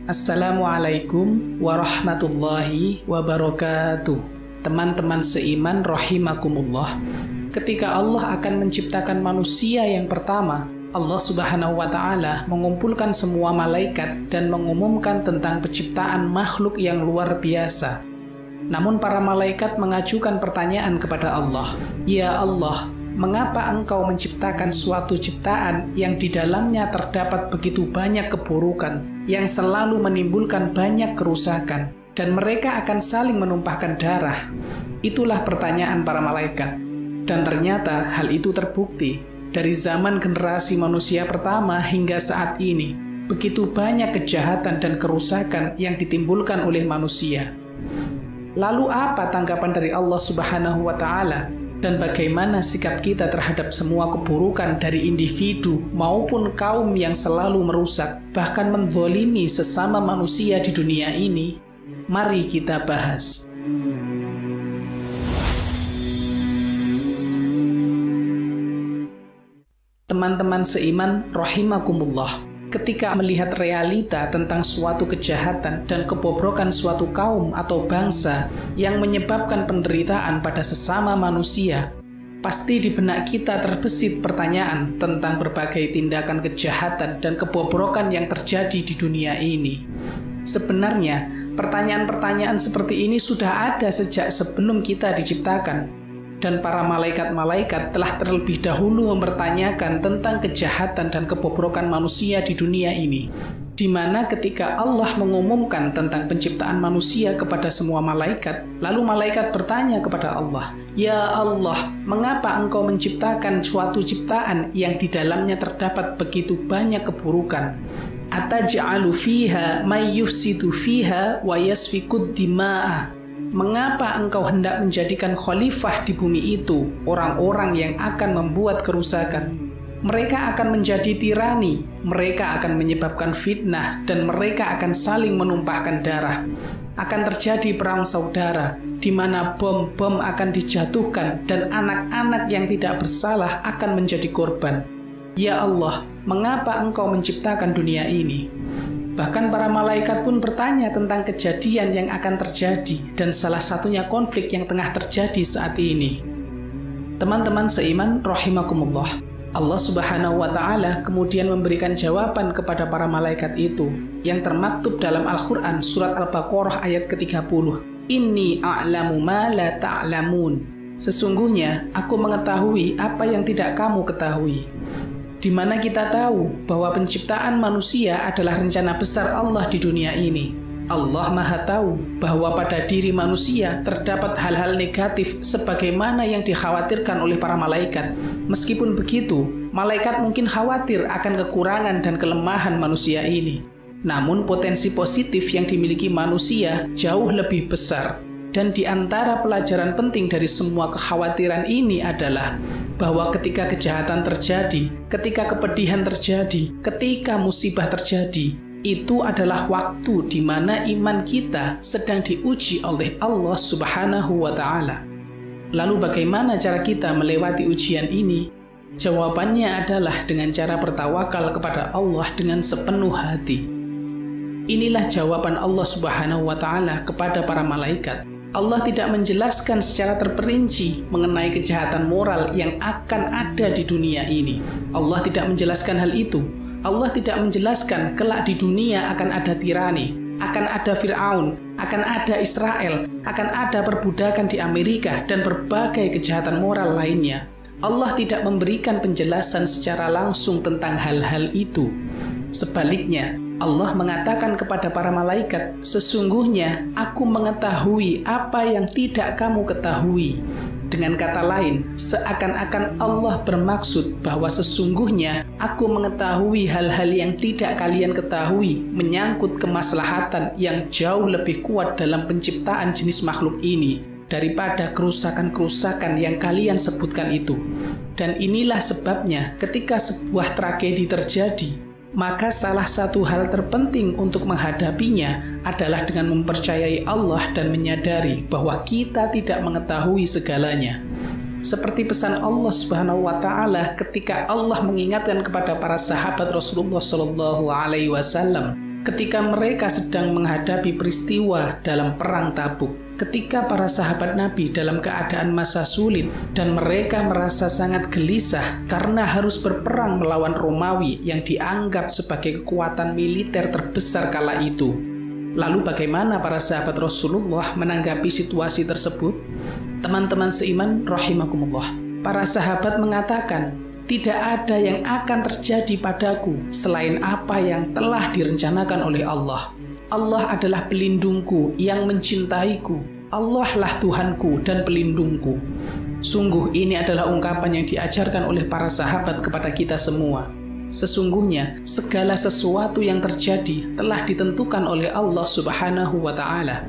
Assalamualaikum warahmatullahi wabarakatuh. Teman-teman seiman rahimakumullah. Ketika Allah akan menciptakan manusia yang pertama, Allah Subhanahu wa Ta'ala mengumpulkan semua malaikat dan mengumumkan tentang penciptaan makhluk yang luar biasa. Namun para malaikat mengajukan pertanyaan kepada Allah, "Ya Allah, mengapa Engkau menciptakan suatu ciptaan yang di dalamnya terdapat begitu banyak keburukan, yang selalu menimbulkan banyak kerusakan, dan mereka akan saling menumpahkan darah?" Itulah pertanyaan para malaikat. Dan ternyata hal itu terbukti dari zaman generasi manusia pertama hingga saat ini. Begitu banyak kejahatan dan kerusakan yang ditimbulkan oleh manusia. Lalu apa tanggapan dari Allah Subhanahu wa Ta'ala? Dan bagaimana sikap kita terhadap semua keburukan dari individu maupun kaum yang selalu merusak, bahkan menzalimi sesama manusia di dunia ini? Mari kita bahas. Teman-teman seiman rahimakumullah, ketika melihat realita tentang suatu kejahatan dan kebobrokan suatu kaum atau bangsa yang menyebabkan penderitaan pada sesama manusia, pasti di benak kita terbesit pertanyaan tentang berbagai tindakan kejahatan dan kebobrokan yang terjadi di dunia ini. Sebenarnya, pertanyaan-pertanyaan seperti ini sudah ada sejak sebelum kita diciptakan. Dan para malaikat-malaikat telah terlebih dahulu mempertanyakan tentang kejahatan dan kebobrokan manusia di dunia ini. Di mana ketika Allah mengumumkan tentang penciptaan manusia kepada semua malaikat, lalu malaikat bertanya kepada Allah, "Ya Allah, mengapa Engkau menciptakan suatu ciptaan yang di dalamnya terdapat begitu banyak keburukan? Ataj'alu fiha may yufsidu fiha wa yasfikud dima'a?" Mengapa Engkau hendak menjadikan khalifah di bumi itu orang-orang yang akan membuat kerusakan? Mereka akan menjadi tirani, mereka akan menyebabkan fitnah, dan mereka akan saling menumpahkan darah. Akan terjadi perang saudara, di mana bom-bom akan dijatuhkan dan anak-anak yang tidak bersalah akan menjadi korban. Ya Allah, mengapa Engkau menciptakan dunia ini? Bahkan para malaikat pun bertanya tentang kejadian yang akan terjadi dan salah satunya konflik yang tengah terjadi saat ini. Teman-teman seiman rahimakumullah, Allah Subhanahu wa Ta'ala kemudian memberikan jawaban kepada para malaikat itu yang termaktub dalam Al-Quran surat Al-Baqarah ayat ke-30. Inni a'lamu ma la ta'lamun. Sesungguhnya aku mengetahui apa yang tidak kamu ketahui. Di mana kita tahu bahwa penciptaan manusia adalah rencana besar Allah di dunia ini. Allah Maha tahu bahwa pada diri manusia terdapat hal-hal negatif sebagaimana yang dikhawatirkan oleh para malaikat. Meskipun begitu, malaikat mungkin khawatir akan kekurangan dan kelemahan manusia ini. Namun potensi positif yang dimiliki manusia jauh lebih besar. Dan di antara pelajaran penting dari semua kekhawatiran ini adalah bahwa ketika kejahatan terjadi, ketika kepedihan terjadi, ketika musibah terjadi, itu adalah waktu di mana iman kita sedang diuji oleh Allah Subhanahu wa Ta'ala. Lalu bagaimana cara kita melewati ujian ini? Jawabannya adalah dengan cara bertawakal kepada Allah dengan sepenuh hati. Inilah jawaban Allah Subhanahu wa Ta'ala kepada para malaikat. Allah tidak menjelaskan secara terperinci mengenai kejahatan moral yang akan ada di dunia ini. Allah tidak menjelaskan hal itu. Allah tidak menjelaskan kelak di dunia akan ada tirani, akan ada Fir'aun, akan ada Israel, akan ada perbudakan di Amerika, dan berbagai kejahatan moral lainnya. Allah tidak memberikan penjelasan secara langsung tentang hal-hal itu. Sebaliknya, Allah mengatakan kepada para malaikat, "Sesungguhnya aku mengetahui apa yang tidak kamu ketahui." Dengan kata lain, seakan-akan Allah bermaksud bahwa sesungguhnya aku mengetahui hal-hal yang tidak kalian ketahui menyangkut kemaslahatan yang jauh lebih kuat dalam penciptaan jenis makhluk ini daripada kerusakan-kerusakan yang kalian sebutkan itu. Dan inilah sebabnya ketika sebuah tragedi terjadi, maka salah satu hal terpenting untuk menghadapinya adalah dengan mempercayai Allah dan menyadari bahwa kita tidak mengetahui segalanya. Seperti pesan Allah Subhanahu wa Ta'ala ketika Allah mengingatkan kepada para sahabat Rasulullah Shallallahu Alaihi Wasallam ketika mereka sedang menghadapi peristiwa dalam perang Tabuk, ketika para sahabat Nabi dalam keadaan masa sulit dan mereka merasa sangat gelisah karena harus berperang melawan Romawi yang dianggap sebagai kekuatan militer terbesar kala itu. Lalu bagaimana para sahabat Rasulullah menanggapi situasi tersebut? Teman-teman seiman rahimakumullah, para sahabat mengatakan, tidak ada yang akan terjadi padaku selain apa yang telah direncanakan oleh Allah. Allah adalah pelindungku yang mencintaiku. Allah lah Tuhanku dan pelindungku. Sungguh ini adalah ungkapan yang diajarkan oleh para sahabat kepada kita semua. Sesungguhnya segala sesuatu yang terjadi telah ditentukan oleh Allah Subhanahu wa Ta'ala.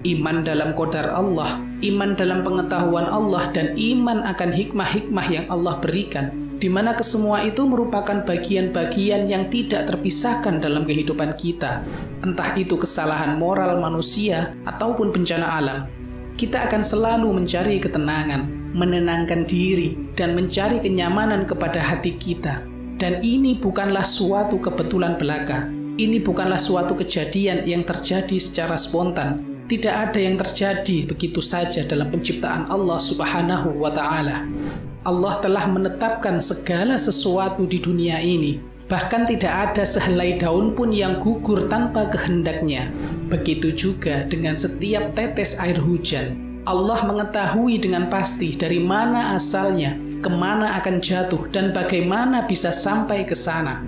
Iman dalam qadar Allah, iman dalam pengetahuan Allah, dan iman akan hikmah-hikmah yang Allah berikan, di mana kesemua itu merupakan bagian-bagian yang tidak terpisahkan dalam kehidupan kita. Entah itu kesalahan moral manusia ataupun bencana alam, kita akan selalu mencari ketenangan, menenangkan diri, dan mencari kenyamanan kepada hati kita. Dan ini bukanlah suatu kebetulan belaka. Ini bukanlah suatu kejadian yang terjadi secara spontan. Tidak ada yang terjadi begitu saja dalam penciptaan Allah Subhanahu wa Ta'ala. Allah telah menetapkan segala sesuatu di dunia ini. Bahkan tidak ada sehelai daun pun yang gugur tanpa kehendaknya. Begitu juga dengan setiap tetes air hujan. Allah mengetahui dengan pasti dari mana asalnya, kemana akan jatuh, dan bagaimana bisa sampai ke sana.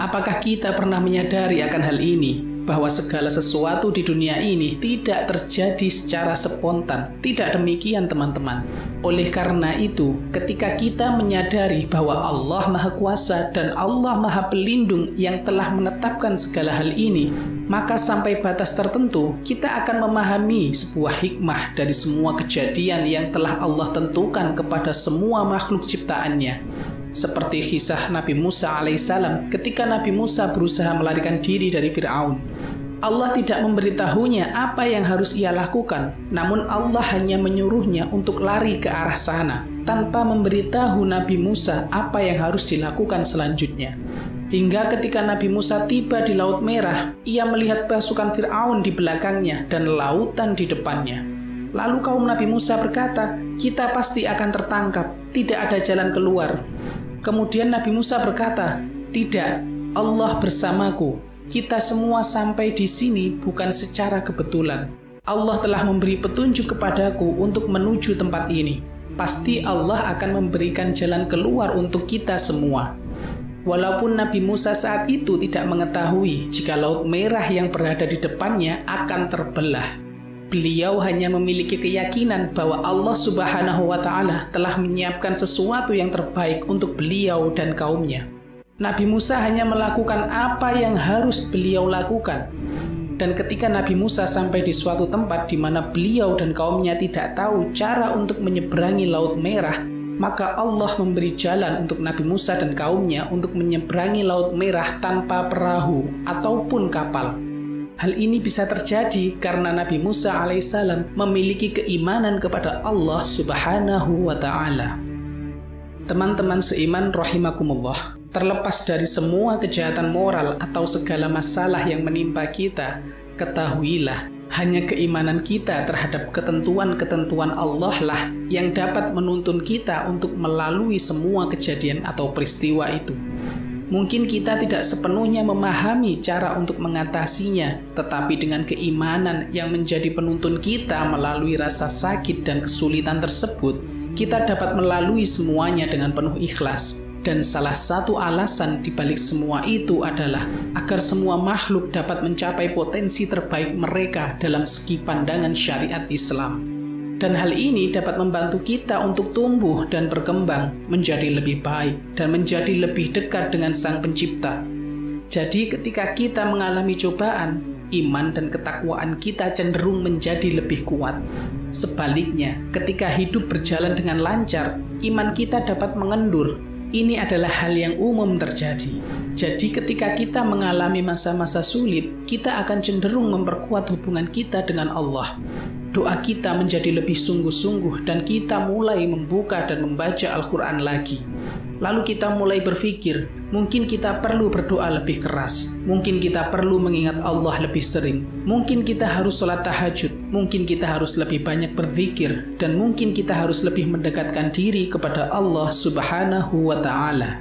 Apakah kita pernah menyadari akan hal ini? Bahwa segala sesuatu di dunia ini tidak terjadi secara spontan. Tidak demikian, teman-teman. Oleh karena itu, ketika kita menyadari bahwa Allah Maha Kuasa dan Allah Maha Pelindung yang telah menetapkan segala hal ini, maka sampai batas tertentu kita akan memahami sebuah hikmah dari semua kejadian yang telah Allah tentukan kepada semua makhluk ciptaannya. Seperti kisah Nabi Musa alaihissalam ketika Nabi Musa berusaha melarikan diri dari Fir'aun. Allah tidak memberitahunya apa yang harus ia lakukan, namun Allah hanya menyuruhnya untuk lari ke arah sana, tanpa memberitahu Nabi Musa apa yang harus dilakukan selanjutnya. Hingga ketika Nabi Musa tiba di Laut Merah, ia melihat pasukan Fir'aun di belakangnya dan lautan di depannya. Lalu kaum Nabi Musa berkata, kita pasti akan tertangkap, tidak ada jalan keluar. Kemudian Nabi Musa berkata, tidak, Allah bersamaku. Kita semua sampai di sini bukan secara kebetulan. Allah telah memberi petunjuk kepadaku untuk menuju tempat ini. Pasti Allah akan memberikan jalan keluar untuk kita semua. Walaupun Nabi Musa saat itu tidak mengetahui jika Laut Merah yang berada di depannya akan terbelah. Beliau hanya memiliki keyakinan bahwa Allah Subhanahu wa Ta'ala telah menyiapkan sesuatu yang terbaik untuk beliau dan kaumnya. Nabi Musa hanya melakukan apa yang harus beliau lakukan. Dan ketika Nabi Musa sampai di suatu tempat di mana beliau dan kaumnya tidak tahu cara untuk menyeberangi Laut Merah, maka Allah memberi jalan untuk Nabi Musa dan kaumnya untuk menyeberangi Laut Merah tanpa perahu ataupun kapal. Hal ini bisa terjadi karena Nabi Musa alaihissalam memiliki keimanan kepada Allah Subhanahu wa Ta'ala. Teman-teman seiman rahimakumullah, terlepas dari semua kejahatan moral atau segala masalah yang menimpa kita, ketahuilah, hanya keimanan kita terhadap ketentuan-ketentuan Allah lah yang dapat menuntun kita untuk melalui semua kejadian atau peristiwa itu. Mungkin kita tidak sepenuhnya memahami cara untuk mengatasinya, tetapi dengan keimanan yang menjadi penuntun kita melalui rasa sakit dan kesulitan tersebut, kita dapat melalui semuanya dengan penuh ikhlas. Dan salah satu alasan dibalik semua itu adalah agar semua makhluk dapat mencapai potensi terbaik mereka dalam segi pandangan syariat Islam. Dan hal ini dapat membantu kita untuk tumbuh dan berkembang menjadi lebih baik dan menjadi lebih dekat dengan Sang Pencipta. Jadi ketika kita mengalami cobaan, iman dan ketakwaan kita cenderung menjadi lebih kuat. Sebaliknya, ketika hidup berjalan dengan lancar, iman kita dapat mengendur. Ini adalah hal yang umum terjadi. Jadi ketika kita mengalami masa-masa sulit, kita akan cenderung memperkuat hubungan kita dengan Allah. Doa kita menjadi lebih sungguh-sungguh dan kita mulai membuka dan membaca Al-Quran lagi. Lalu kita mulai berpikir, mungkin kita perlu berdoa lebih keras, mungkin kita perlu mengingat Allah lebih sering, mungkin kita harus sholat tahajud, mungkin kita harus lebih banyak berzikir, dan mungkin kita harus lebih mendekatkan diri kepada Allah Subhanahu wa Ta'ala.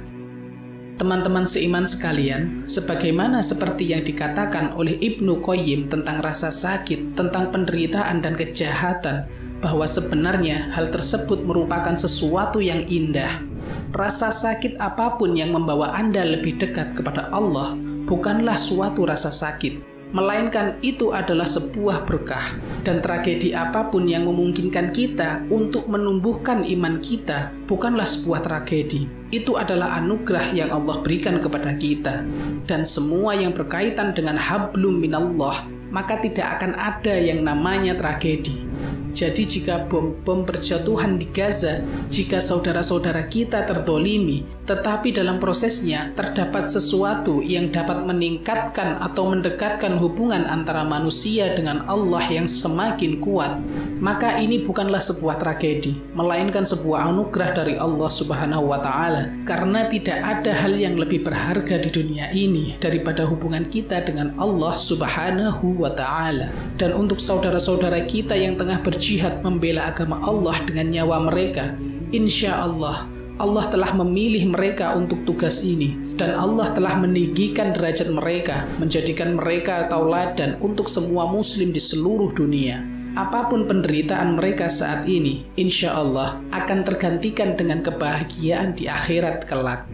Teman-teman seiman sekalian, sebagaimana seperti yang dikatakan oleh Ibnu Qayyim tentang rasa sakit, tentang penderitaan dan kejahatan, bahwa sebenarnya hal tersebut merupakan sesuatu yang indah. Rasa sakit apapun yang membawa Anda lebih dekat kepada Allah bukanlah suatu rasa sakit, melainkan itu adalah sebuah berkah. Dan tragedi apapun yang memungkinkan kita untuk menumbuhkan iman kita bukanlah sebuah tragedi. Itu adalah anugerah yang Allah berikan kepada kita. Dan semua yang berkaitan dengan hablum minallah, maka tidak akan ada yang namanya tragedi. Jadi jika bom-bom berjatuhan di Gaza, jika saudara-saudara kita terzolimi, tetapi dalam prosesnya terdapat sesuatu yang dapat meningkatkan atau mendekatkan hubungan antara manusia dengan Allah yang semakin kuat, maka ini bukanlah sebuah tragedi, melainkan sebuah anugerah dari Allah Subhanahu wa Ta'ala. Karena tidak ada hal yang lebih berharga di dunia ini daripada hubungan kita dengan Allah Subhanahu wa Ta'ala. Dan untuk saudara-saudara kita yang tengah berjihad membela agama Allah dengan nyawa mereka, insya Allah Allah telah memilih mereka untuk tugas ini, dan Allah telah meninggikan derajat mereka, menjadikan mereka tauladan untuk semua muslim di seluruh dunia. Apapun penderitaan mereka saat ini, insya Allah akan tergantikan dengan kebahagiaan di akhirat kelak.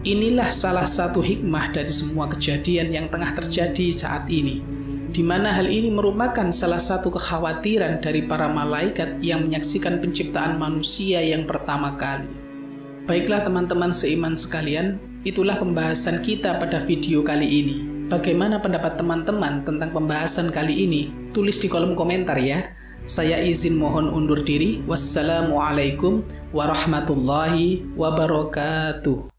Inilah salah satu hikmah dari semua kejadian yang tengah terjadi saat ini, di mana hal ini merupakan salah satu kekhawatiran dari para malaikat yang menyaksikan penciptaan manusia yang pertama kali. Baiklah teman-teman seiman sekalian, itulah pembahasan kita pada video kali ini. Bagaimana pendapat teman-teman tentang pembahasan kali ini? Tulis di kolom komentar ya. Saya izin mohon undur diri. Wassalamualaikum warahmatullahi wabarakatuh.